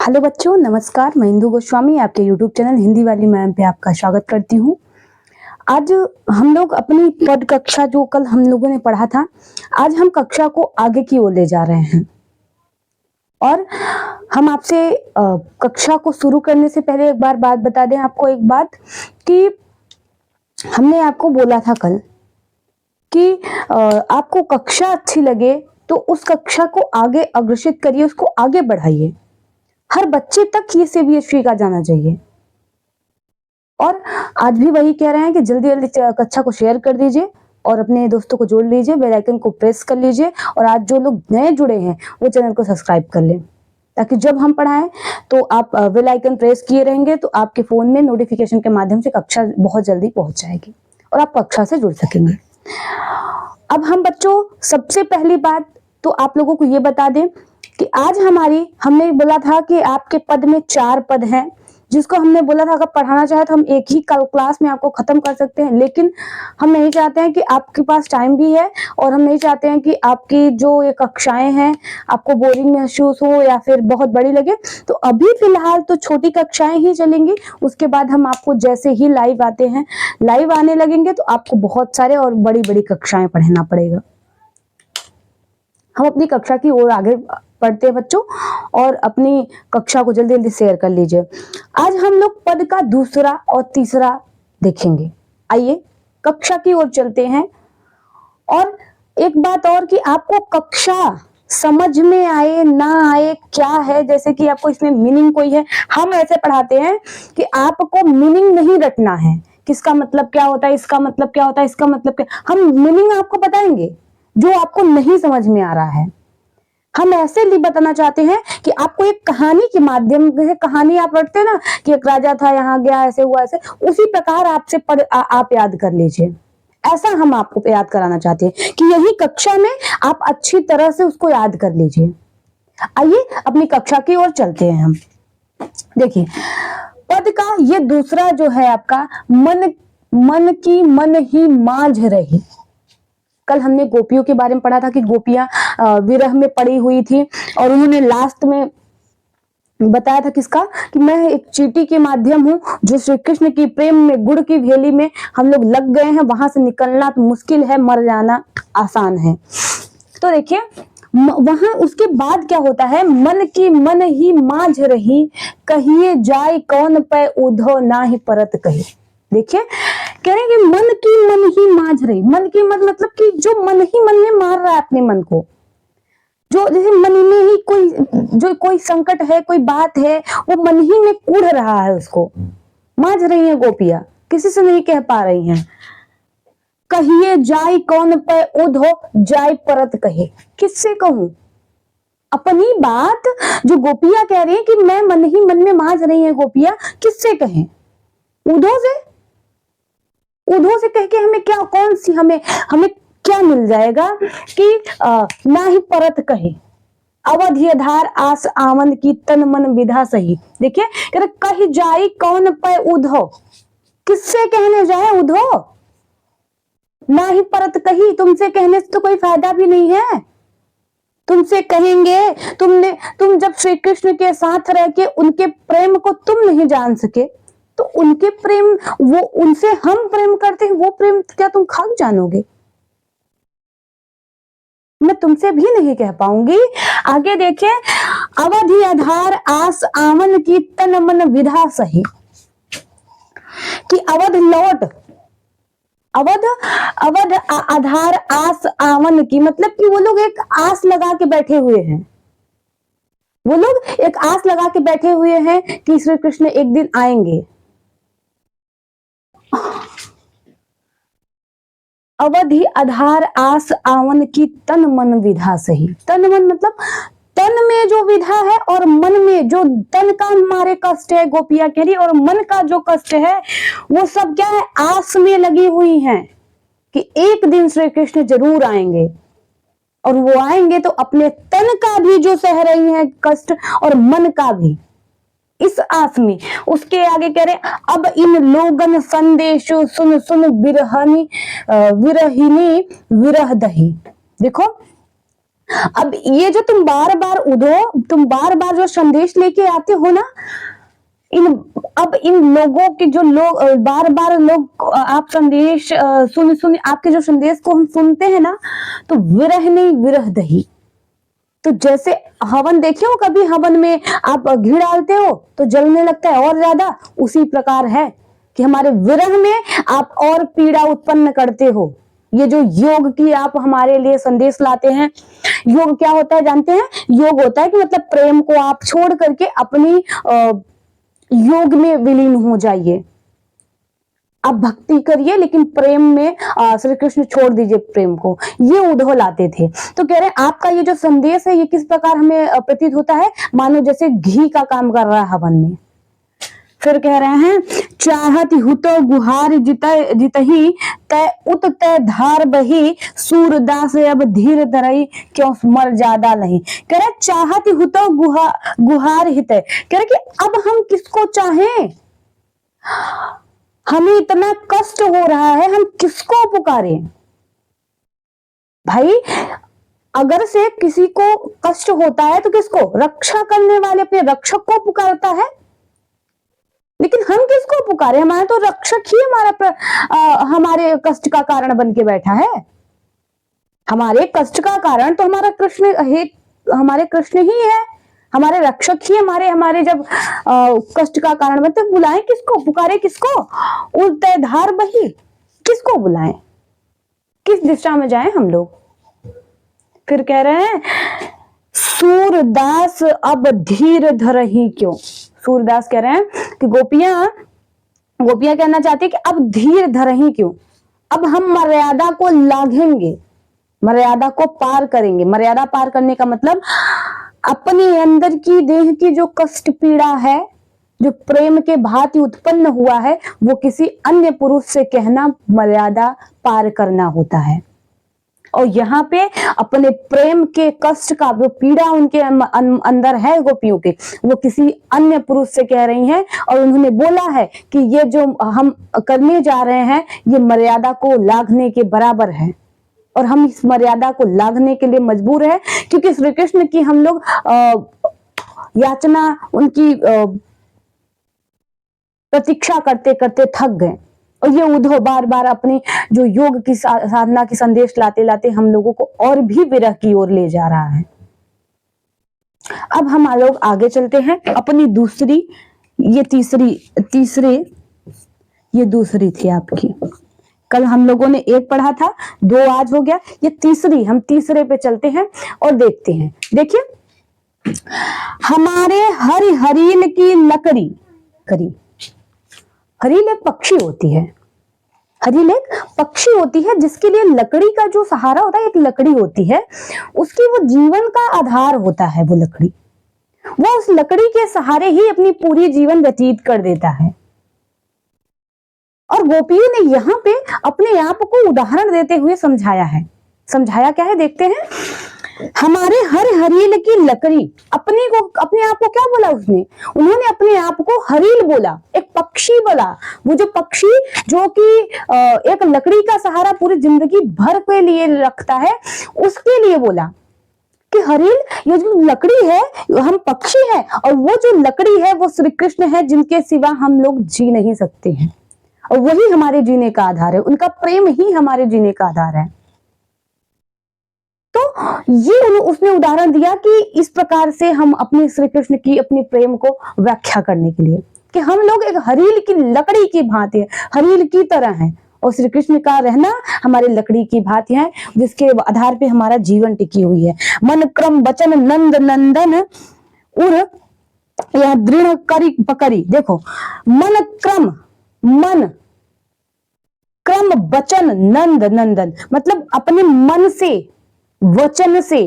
Hello बच्चों, नमस्कार। मैं इंदु गोस्वामी आपके YouTube चैनल हिंदी वाली मैम पे आपका स्वागत करती हूँ। आज हम लोग अपनी पद कक्षा जो कल हम लोगों ने पढ़ा था, आज हम कक्षा को आगे की ओर ले जा रहे हैं। और हम आपसे कक्षा को शुरू करने से पहले एक बार बात बता दें आपको, एक बात कि हमने आपको बोला था कल कि आपको कक्षा अच्छी लगे तो उस कक्षा को आगे अग्रसित करिए, उसको आगे बढ़ाइए। हर बच्चे तक ये सीबीएसई का जाना चाहिए। और आज भी वही कह रहे हैं कि जल्दी जल्दी कक्षा को शेयर कर दीजिए और अपने दोस्तों को जोड़ लीजिए, बेल आइकन को प्रेस कर लीजिए। और आज जो लोग नए जुड़े हैं वो चैनल को सब्सक्राइब कर लें, ताकि जब हम पढ़ाएं तो आप बेल आइकन प्रेस किए रहेंगे तो आपके फोन में नोटिफिकेशन के माध्यम से कक्षा बहुत जल्दी पहुंच जाएगी और आप कक्षा से जुड़ सकेंगे। अब हम बच्चों, सबसे पहली बात तो आप लोगों को ये बता दें कि आज हमने बोला था कि आपके पद में 4 पद हैं, जिसको हमने बोला था अगर पढ़ाना चाहे तो हम एक ही क्लास में आपको खत्म कर सकते हैं। लेकिन हम नहीं चाहते हैं कि आपके पास टाइम भी है और हम नहीं चाहते हैं कि आपकी जो ये कक्षाएं हैं आपको बोरिंग महसूस हो या फिर बहुत बड़ी लगे। तो अभी फिलहाल तो छोटी कक्षाएं ही चलेंगी। उसके बाद हम आपको जैसे ही लाइव आने लगेंगे तो आपको बहुत सारे और बड़ी बड़ी कक्षाएं पढ़ना पड़ेगा। हम अपनी कक्षा की ओर आगे पढ़ते हैं बच्चों, और अपनी कक्षा को जल्दी जल्दी शेयर कर लीजिए। आज हम लोग पद का दूसरा और तीसरा देखेंगे। आइए कक्षा की ओर चलते हैं। और एक बात और कि आपको कक्षा समझ में आए ना आए क्या है, जैसे कि आपको इसमें मीनिंग कोई है, हम ऐसे पढ़ाते हैं कि आपको मीनिंग नहीं रटना है, किसका मतलब क्या होता है, इसका मतलब क्या होता है, इसका मतलब क्या। हम मीनिंग आपको बताएंगे जो आपको नहीं समझ में आ रहा है। हम ऐसे लिए बताना चाहते हैं कि आपको एक कहानी के माध्यम से, कहानी आप रटते हैं ना कि एक राजा था, यहाँ गया, ऐसे हुआ, ऐसे, उसी प्रकार आपसे आप याद कर लीजिए। ऐसा हम आपको याद कराना चाहते हैं कि यही कक्षा में आप अच्छी तरह से उसको याद कर लीजिए। आइए अपनी कक्षा की ओर चलते हैं हम। देखिए पद का ये दूसरा जो है आपका, मन की मन ही मांझ रही। कल हमने गोपियों के बारे में पढ़ा था कि गोपियां विरह में पड़ी हुई थी और उन्होंने लास्ट में बताया था किसका, कि मैं एक चींटी के माध्यम हूं जो श्री कृष्ण की प्रेम में, गुड़ की भेली में हम लोग लग गए हैं, वहां से निकलना तो मुश्किल है, मर जाना आसान है। तो देखिए वहां उसके बाद क्या होता है, मन की मन ही मांझ रही, कहिए जाए कौन पे उधो ना ही परत कही। देखिए कह रहे हैं कि मन की मन ही मांझ रही। मन की मन मतलब कि जो मन ही मन में मार रहा है अपने मन को, जो जैसे मन में ही कोई संकट है, कोई बात है, वो मन ही में कूढ़ रहा है, उसको मांझ रही है गोपियां, किसी से नहीं कह पा रही हैं। कहिए जाय कौन पे उधो जाय परत कहे, किससे कहूं अपनी बात जो गोपियां कह रही हैं कि मैं मन ही मन में मांझ रही है गोपियां, किससे कहें? उधो से कह के हमें क्या, कौन सी हमें क्या मिल जाएगा कि ना ही परत कहे, अवधि आधार आस आमन की तन मन विधा सही। देखिए कही जाई कौन पे उधो, किससे कहने जाए उधो, ना ही परत कही, तुमसे कहने से तो कोई फायदा भी नहीं है। तुमसे कहेंगे, तुम जब श्री कृष्ण के साथ रह के उनके प्रेम को तुम नहीं जान सके तो उनके प्रेम, वो उनसे हम प्रेम करते हैं, वो प्रेम क्या तुम खाक जानोगे? मैं तुमसे भी नहीं कह पाऊंगी। आगे देखिए, अवधि आधार आस आमन की तन मन विधा सही, कि अवध लौट, अवध आधार आस आमन की मतलब कि वो लोग एक आस लगा के बैठे हुए हैं, वो लोग एक आस लगा के बैठे हुए हैं कि श्री कृष्ण एक दिन आएंगे। अवधि आधार आस आवन की तन मन विधा सही। तन मन मतलब तन में जो विधा है और मन में जो, तन का हमारे कष्ट है गोपियां कह रही, और मन का जो कष्ट है वो सब क्या है, आस में लगी हुई हैं कि एक दिन श्री कृष्ण जरूर आएंगे। और वो आएंगे तो अपने तन का भी जो सह रही है कष्ट और मन का भी, इस आस में। उसके आगे कह रहे, अब इन लोगन संदेशो सुन सुन विरहिनी विरह दही। देखो अब ये जो तुम बार बार उधो, तुम बार बार जो संदेश लेके आते हो ना, इन लोगों के जो लोग बार बार लोग आप संदेश सुन सुन आपके जो संदेश को हम सुनते हैं ना, तो विरह नहीं विरह दही। तो जैसे हवन देखे हो कभी, हवन में आप घी डालते हो तो जलने लगता है और ज्यादा, उसी प्रकार है कि हमारे विरह में आप और पीड़ा उत्पन्न करते हो। ये जो योग की आप हमारे लिए संदेश लाते हैं, योग क्या होता है जानते हैं? योग होता है कि मतलब प्रेम को आप छोड़ करके अपनी योग में विलीन हो जाइए। आप भक्ति करिए लेकिन प्रेम में श्री कृष्ण छोड़ दीजिए प्रेम को। ये उद्धव लाते थे। तो कह रहे हैं आपका ये जो संदेश है ये किस प्रकार हमें प्रतीत होता है, मानो जैसे घी का काम कर रहा है हवन में। फिर कह रहे हैं चाहत हुतो गुहार जितही तय उत तय धार बही सूरदास अब धीर धरई क्यों मर ज्यादा नहीं। कह रहे चाहत हुतो गुहार हित, कह रहे कि अब हम किसको चाहें, हमें इतना कष्ट हो रहा है, हम किसको पुकारे। भाई अगर से किसी को कष्ट होता है तो किसको, रक्षा करने वाले अपने रक्षक को पुकारता है, लेकिन हम किसको पुकारे, हमारा तो रक्षक ही हमारे कष्ट का कारण बन के बैठा है। हमारे कष्ट का कारण तो हमारा कृष्ण है, हमारे कृष्ण ही है, हमारे रक्षक ही हमारे जब कष्ट का कारण बनते, बुलाएं किसको, पुकारे किसको, उल्टे धार बही, किसको बुलाएं, किस दिशा में जाएं हम लोग। फिर कह रहे हैं सूरदास अब धीर धरही क्यों। सूरदास कह रहे हैं कि गोपियां कहना चाहती है कि अब धीर धरही क्यों, अब हम मर्यादा को लांघेंगे, मर्यादा को पार करेंगे। मर्यादा पार करने का मतलब अपने अंदर की देह की जो कष्ट पीड़ा है, जो प्रेम के भांति उत्पन्न हुआ है, वो किसी अन्य पुरुष से कहना मर्यादा पार करना होता है। और यहाँ पे अपने प्रेम के कष्ट का जो पीड़ा उनके अंदर है गोपियों के, वो किसी अन्य पुरुष से कह रही हैं। और उन्होंने बोला है कि ये जो हम करने जा रहे हैं ये मर्यादा को लांघने के बराबर है, और हम इस मर्यादा को लांघने के लिए मजबूर है, क्योंकि श्री कृष्ण की हम लोग याचना, उनकी प्रतीक्षा करते करते थक गए। और ये उद्धव बार बार अपनी जो योग की साधना की संदेश लाते लाते हम लोगों को और भी विरह की ओर ले जा रहा है। अब हम लोग आगे चलते हैं अपनी दूसरी, ये तीसरे ये दूसरी थी आपकी, कल हम लोगों ने एक पढ़ा था, दो आज हो गया, ये तीसरी, हम तीसरे पे चलते हैं और देखते हैं। देखिए हमारे हरील की लकड़ी करी, हरील एक पक्षी होती है, हरील एक पक्षी होती है जिसके लिए लकड़ी का जो सहारा होता है, एक लकड़ी होती है, उसकी वो जीवन का आधार होता है। वो लकड़ी, वो उस लकड़ी के सहारे ही अपनी पूरी जीवन व्यतीत कर देता है। और गोपियों ने यहाँ पे अपने आप को उदाहरण देते हुए समझाया है। समझाया क्या है देखते हैं। हमारे हरील की लकड़ी, अपने आप को क्या बोला उसने, उन्होंने अपने आप को हरील बोला, एक पक्षी बोला। वो जो पक्षी जो कि एक लकड़ी का सहारा पूरी जिंदगी भर के लिए रखता है, उसके लिए बोला कि हरील, ये जो लकड़ी है, हम पक्षी है, और वो जो लकड़ी है वो श्री कृष्ण है, जिनके सिवा हम लोग जी नहीं सकते हैं, और वही हमारे जीने का आधार है, उनका प्रेम ही हमारे जीने का आधार है। तो ये उसने उदाहरण दिया कि इस प्रकार से हम अपने श्री कृष्ण की अपने प्रेम को व्याख्या करने के लिए, कि हम लोग एक हरील की लकड़ी की भांति है, हरील की तरह हैं, और श्री कृष्ण का रहना हमारे लकड़ी की भांति है, जिसके आधार पे हमारा जीवन टिकी हुई है। मन क्रम वचन नंद नंदन उर यह दृढ़ करी पकड़ी। देखो मन क्रम वचन नंद नंदन, मतलब अपने मन से, वचन से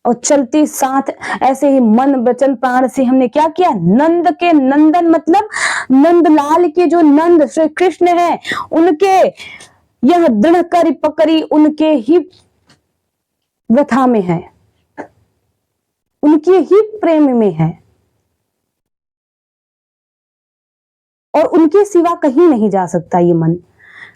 और चलते साथ ऐसे ही मन वचन प्राण से हमने क्या किया, नंद के नंदन, मतलब नंदलाल के जो नंद श्री कृष्ण है, उनके यह दृढ़ करी पकड़ी, उनके ही व्यथा में है, उनके ही प्रेम में है, और उनके सिवा कहीं नहीं जा सकता ये मन।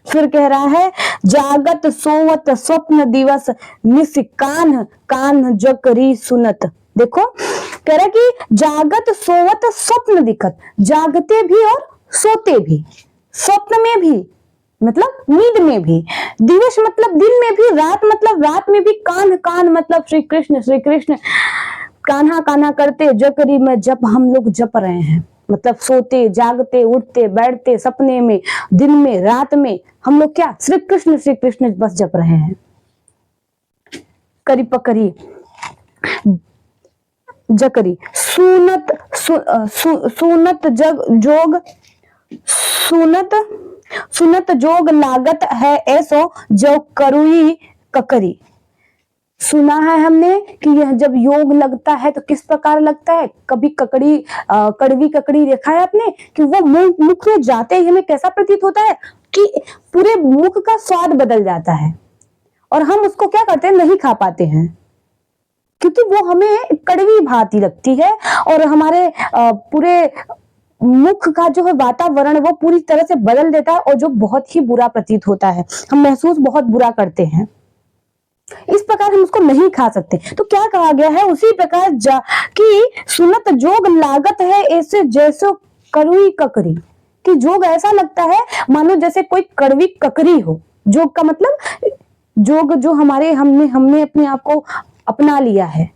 फिर कह रहा है जागत सोवत स्वप्न दिवस निस कान कान जकरी सुनत। देखो कह रहा है कि जागत सोवत स्वप्न दिखत, जागते भी और सोते भी, स्वप्न में भी मतलब नींद में भी, दिवस मतलब दिन में भी, रात मतलब रात में भी, कान कान मतलब श्री कृष्ण कान्हा कान्हा करते जकरी में जप हम लोग जप रहे हैं, मतलब सोते जागते उठते बैठते सपने में दिन में रात में हम लोग क्या श्री कृष्ण बस जप रहे हैं। करी पकड़ी जकरी सुनत सुनत जग जोग सुनत जोग लागत है ऐसो जो करुई ककरी। सुना है हमने कि यह जब योग लगता है तो किस प्रकार लगता है, कभी कड़वी ककड़ी देखा है आपने कि वो मुख में जाते ही हमें कैसा प्रतीत होता है कि पूरे मुख का स्वाद बदल जाता है और हम उसको क्या करते हैं, नहीं खा पाते हैं क्योंकि वो हमें कड़वी भांति लगती है और हमारे पूरे मुख का जो है वातावरण वो पूरी तरह से बदल देता है और जो बहुत ही बुरा प्रतीत होता है, हम महसूस बहुत बुरा करते हैं, इस प्रकार हम उसको नहीं खा सकते। तो क्या कहा गया है उसी प्रकार कि सुनत जोग लागत है ऐसे जैसो कड़वी ककरी, कि जोग ऐसा लगता है मानो जैसे कोई कड़वी ककरी हो। जोग का मतलब जोग जो हमने अपने आप को अपना लिया है,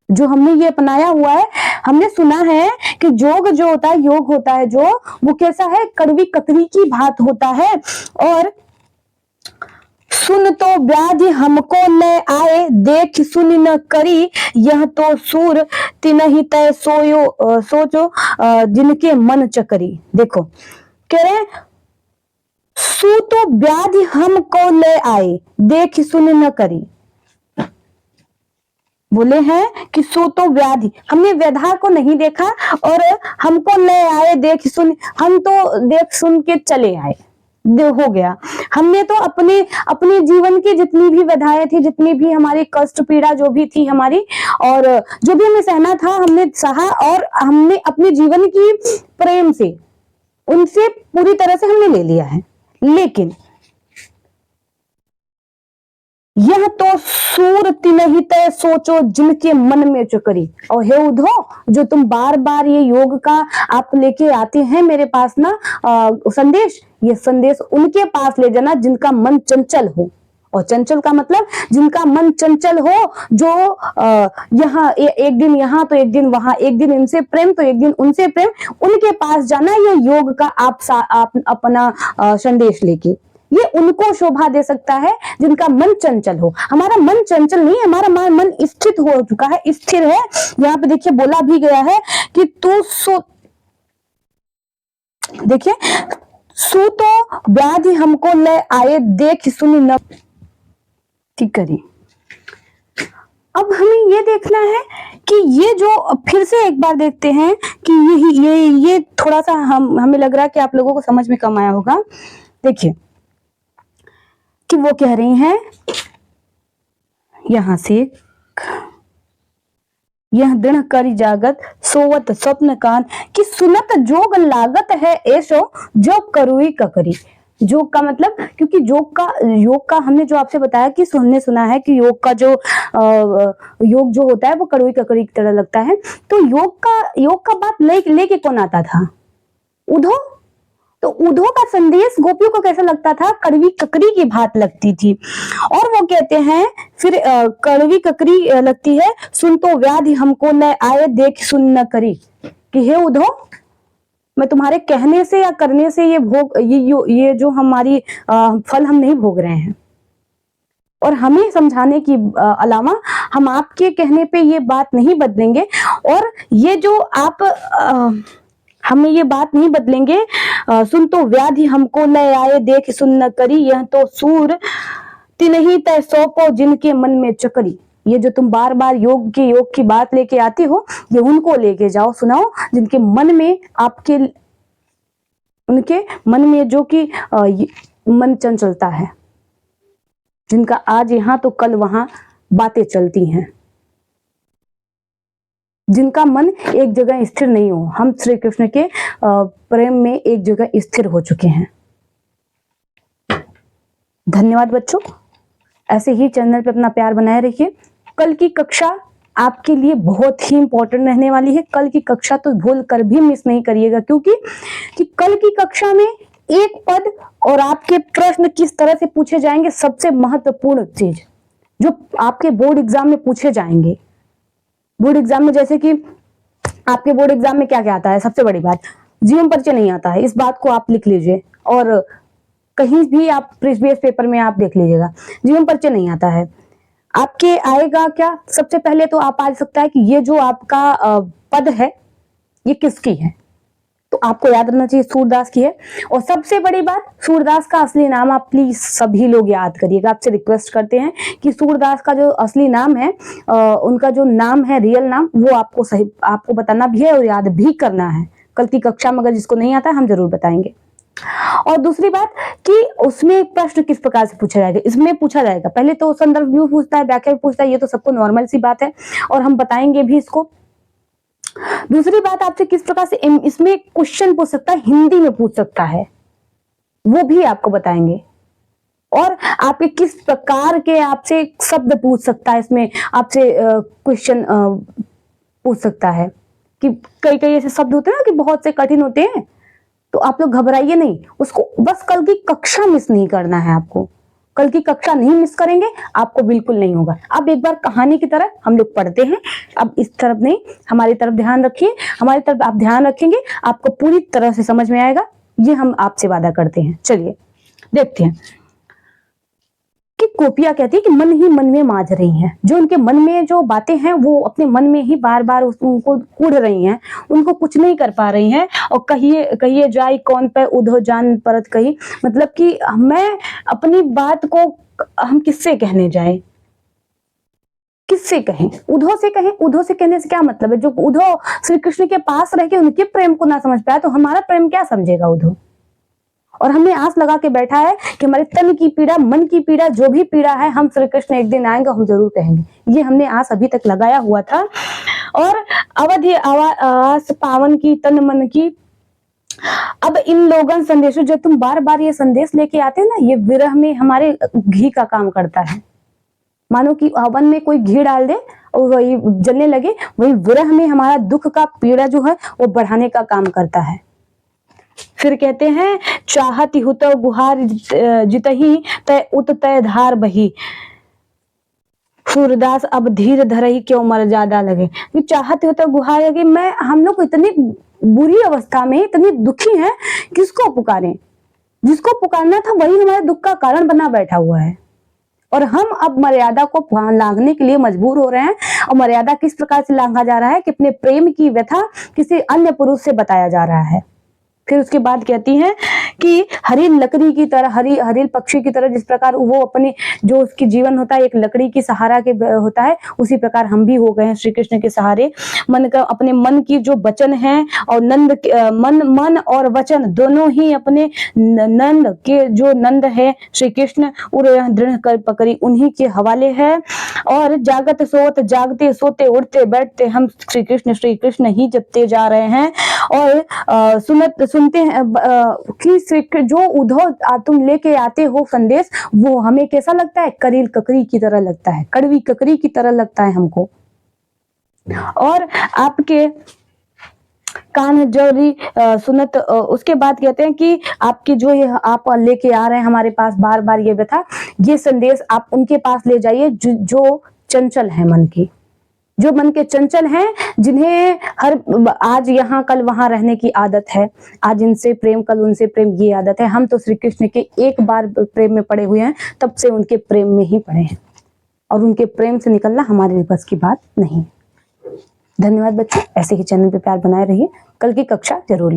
जो हमने ये अपनाया हुआ है, हमने सुना है कि जोग जो होता है योग होता है जो वो कैसा है, कड़वी ककरी की भांति होता है। और सुन तो व्याधि हमको ले आए देख सुन न करी यह तो सूर तिनहि तय सोयो सोचो जिनके मन चकरी। देखो कह रहे सु तो व्याधि हमको ले आए देख सुन न करी, बोले हैं कि सो तो व्याधि, हमने व्यधा को नहीं देखा और हमको ले आए देख सुन, हम तो देख सुन के चले आए हो गया। हमने तो अपने जीवन की जितनी भी व्यधाएं थी, जितनी भी हमारी कष्ट पीड़ा जो भी थी हमारी और जो भी हमें सहना था हमने सहा और हमने अपने जीवन की प्रेम से उनसे पूरी तरह से हमने ले लिया है। लेकिन यह तो सूर तिनहि तय सोचो जिनके मन में चकरी। और हे उद्धव, जो तुम बार बार ये योग का आप लेके आते हैं मेरे पास ना संदेश, ये संदेश उनके पास ले जाना जिनका मन चंचल हो। और चंचल का मतलब जिनका मन चंचल हो, जो यहाँ एक दिन यहाँ तो एक दिन वहां, एक दिन इनसे प्रेम तो एक दिन उनसे प्रेम, उनके पास जाना ये योग का आप अपना संदेश लेके, ये उनको शोभा दे सकता है जिनका मन चंचल हो। हमारा मन चंचल नहीं, हमारा मन स्थित हो चुका है, स्थिर है। यहाँ पे देखिए बोला भी गया है कि तू सो, देखिए सु तो व्याधि हमको ले आए देख सुनी न ठीक करी। अब हमें ये देखना है कि ये जो फिर से एक बार देखते हैं कि ये थोड़ा सा हमें लग रहा है कि आप लोगों को समझ में कम आया होगा। देखिए कि वो कह रही हैं यहां से, यह दृढ़ करी जागत सोवत स्वप्न कान कि सुनत जोग लागत है ऐसो जो करुई ककरी। योग का मतलब, क्योंकि योग का हमने जो आपसे बताया कि हमने सुना है कि योग का जो योग जो होता है वो कड़वी ककड़ी की तरह लगता है। तो योग का बात लेके कौन आता था? उद्धव। तो उद्धव का संदेश गोपियों को कैसा लगता था? कड़वी ककड़ी की भांति लगती थी। और वो कहते हैं फिर कड़वी ककड़ी लगती है, सुन तो व्याधि हमको न आए देख सुन न करी, कि हे उद्धव मैं तुम्हारे कहने से या करने से ये जो हमारी फल हम नहीं भोग रहे हैं। और हमें समझाने की अलावा हम आपके कहने पे ये बात नहीं बदलेंगे। और ये जो आप हमें ये बात नहीं बदलेंगे। सुन तो व्याधि हमको ले आए देख सुन न करी, यह तो सूर तिनहि तय सौंपो जिनके मन में चकरी। ये जो तुम बार बार योग की बात लेके आती हो, ये उनको लेके जाओ, सुनाओ जिनके मन में उनके मन में जो कि मन चंचलता है, जिनका आज यहाँ तो कल वहां बातें चलती हैं, जिनका मन एक जगह स्थिर नहीं हो। हम श्री कृष्ण के प्रेम में एक जगह स्थिर हो चुके हैं। धन्यवाद बच्चों, ऐसे ही चैनल पे अपना प्यार बनाए रखिए। कल की कक्षा आपके लिए बहुत ही इंपॉर्टेंट रहने वाली है। कल की कक्षा तो भूल कर भी मिस नहीं करिएगा, क्योंकि कल की कक्षा में एक पद और आपके प्रश्न किस तरह से पूछे जाएंगे, सबसे महत्वपूर्ण चीज जो आपके बोर्ड एग्जाम में पूछे जाएंगे। बोर्ड एग्जाम में जैसे कि आपके बोर्ड एग्जाम में क्या क्या आता है, सबसे बड़ी बात जीवन परिचय नहीं आता है, इस बात को आप लिख लीजिए और कहीं भी आप प्रीवियस पेपर में आप देख लीजिएगा, जीवन परिचय नहीं आता है। आपके आएगा क्या, सबसे पहले तो आप आ सकता है कि ये जो आपका पद है ये किसकी है, तो आपको याद रखना चाहिए सूरदास की है। और सबसे बड़ी बात, सूरदास का असली नाम आप प्लीज सभी लोग याद करिएगा, आपसे रिक्वेस्ट करते हैं कि सूरदास का जो असली नाम है, उनका जो नाम है रियल नाम, वो आपको सही आपको बताना भी है और याद भी करना है। कल की कक्षा में अगर जिसको नहीं आता है हम जरूर बताएंगे। और दूसरी बात कि उसमें प्रश्न किस प्रकार से पूछा जाएगा, इसमें पूछा जाएगा पहले तो संदर्भ भी पूछता है, व्याख्या भी पूछता है, ये तो सबको नॉर्मल सी बात है और हम बताएंगे भी इसको। दूसरी बात, आपसे किस प्रकार से इसमें क्वेश्चन पूछ सकता है, हिंदी में पूछ सकता है, वो भी आपको बताएंगे। और आपके किस प्रकार के आपसे शब्द पूछ सकता है, इसमें आपसे क्वेश्चन पूछ सकता है कि कई कई ऐसे शब्द होते हैं ना कि बहुत से कठिन होते हैं, तो आप लोग घबराइए नहीं, उसको बस कल की कक्षा मिस नहीं करना है। आपको कल की कक्षा नहीं मिस करेंगे, आपको बिल्कुल नहीं होगा। अब एक बार कहानी की तरह हम लोग पढ़ते हैं, अब इस तरफ नहीं हमारी तरफ ध्यान रखिए, हमारी तरफ आप ध्यान रखेंगे आपको पूरी तरह से समझ में आएगा, ये हम आपसे वादा करते हैं। चलिए देखते हैं कि गोपियां कहती है कि मन ही मन में मांझ रही हैं, जो उनके मन में जो बातें हैं वो अपने मन में ही बार बार उनको कूढ़ रही हैं, उनको कुछ नहीं कर पा रही हैं। और कहिए कहिए जाई कौन पे उधो जान परत कही, मतलब कि मैं अपनी बात को हम किससे कहने जाए, किससे कहें, उधो से कहें। उधो से कहने से क्या मतलब है, जो उधो श्री कृष्ण के पास रह के उनके प्रेम को ना समझ पाया तो हमारा प्रेम क्या समझेगा उधो। और हमने आस लगा के बैठा है कि हमारे तन की पीड़ा, मन की पीड़ा, जो भी पीड़ा है, हम श्री कृष्ण एक दिन आएंगे हम जरूर कहेंगे, ये हमने आस अभी तक लगाया हुआ था। और अवधि आस पावन की तन मन की, अब इन लोगन संदेशों, जब तुम बार बार ये संदेश लेके आते हो ना, ये विरह में हमारे घी का काम करता है। मानो कि हवन में कोई घी डाल दे और वही जलने लगे, वही विरह में हमारा दुख का पीड़ा जो है वो बढ़ाने का काम करता है। फिर कहते हैं चाहत हुत गुहार जितही तय उत तय धार बही, सूरदास अब धीर धरही क्यों मर ज्यादा लगे। ये चाहत हुत गुहार लगे, मैं हम लोग इतनी बुरी अवस्था में, इतनी दुखी हैं, किसको पुकारें, जिसको पुकारना था वही हमारे दुख का कारण बना बैठा हुआ है। और हम अब मर्यादा को लांघने के लिए मजबूर हो रहे हैं। और मर्यादा किस प्रकार से लांघा जा रहा है कि अपने प्रेम की व्यथा किसी अन्य पुरुष से बताया जा रहा है। फिर उसके बाद कहती हैं कि हरिल लकड़ी की तरह, हरिल पक्षी की तरह, जिस प्रकार वो अपने जो उसकी जीवन होता है एक लकड़ी की सहारा के होता है, उसी प्रकार हम भी हो गए हैं श्री कृष्ण के सहारे। मन का, अपने मन की जो वचन है और नंद मन और वचन दोनों ही अपने नंद के, जो नंद है श्री कृष्ण, दृढ़ कर पकड़ी उन्हीं के हवाले है। और जागत सोत जागते सोते उठते बैठते हम श्री कृष्ण ही जपते जा रहे हैं। और सुनते हैं कि जो उद्धव तुम लेके आते हो संदेश, वो हमें कैसा लगता है, करील ककरी की तरह लगता है, कड़वी ककरी की तरह लगता है हमको। और आपके कान जोरी सुनत, उसके बाद कहते हैं कि आपकी जो ये आप लेके आ रहे हैं हमारे पास बार बार ये व्यथा, ये संदेश आप उनके पास ले जाइए जो चंचल है मन की, जो मन के चंचल हैं, जिन्हें हर आज यहाँ कल वहां रहने की आदत है, आज इनसे प्रेम कल उनसे प्रेम, ये आदत है। हम तो श्री कृष्ण के एक बार प्रेम में पड़े हुए हैं, तब से उनके प्रेम में ही पड़े हैं और उनके प्रेम से निकलना हमारे बस की बात नहीं। धन्यवाद बच्चों, ऐसे ही चैनल पे प्यार बनाए रहिए, कल की कक्षा जरूर